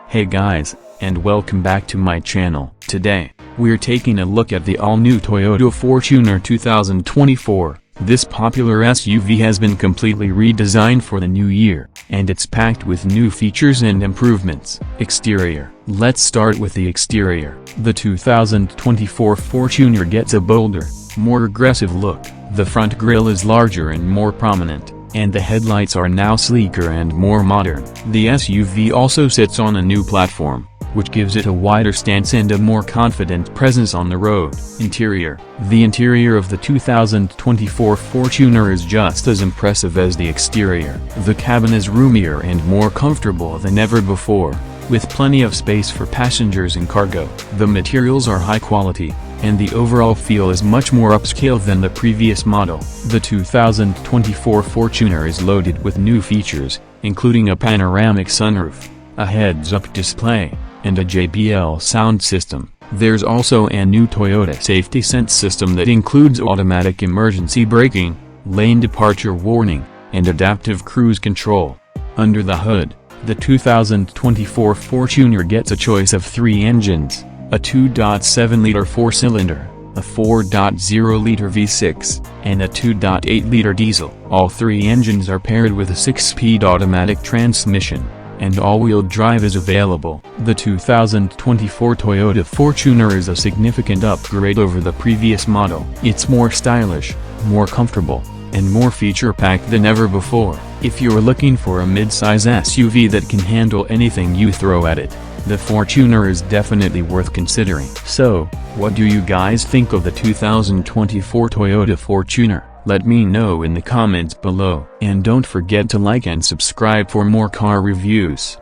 Hey guys, and welcome back to my channel. Today, we're taking a look at the all-new Toyota Fortuner 2024. This popular SUV has been completely redesigned for the new year, and it's packed with new features and improvements. Exterior. Let's start with the exterior. The 2024 Fortuner gets a bolder, more aggressive look. The front grille is larger and more prominent, and the headlights are now sleeker and more modern. The SUV also sits on a new platform, which gives it a wider stance and a more confident presence on the road. Interior. The interior of the 2024 Fortuner is just as impressive as the exterior. The cabin is roomier and more comfortable than ever before, with plenty of space for passengers and cargo. The materials are high quality, and the overall feel is much more upscale than the previous model. The 2024 Fortuner is loaded with new features, including a panoramic sunroof, a heads-up display, and a JBL sound system. There's also a new Toyota Safety Sense system that includes automatic emergency braking, lane departure warning, and adaptive cruise control. Under the hood, the 2024 Fortuner gets a choice of 3 engines: a 2.7-liter 4-cylinder, a 4.0-liter V6, and a 2.8-liter diesel. All 3 engines are paired with a 6-speed automatic transmission, and all-wheel drive is available. The 2024 Toyota Fortuner is a significant upgrade over the previous model. It's more stylish, more comfortable, and more feature-packed than ever before. If you're looking for a mid-size SUV that can handle anything you throw at it, the Fortuner is definitely worth considering. So, what do you guys think of the 2024 Toyota Fortuner? Let me know in the comments below. And don't forget to like and subscribe for more car reviews.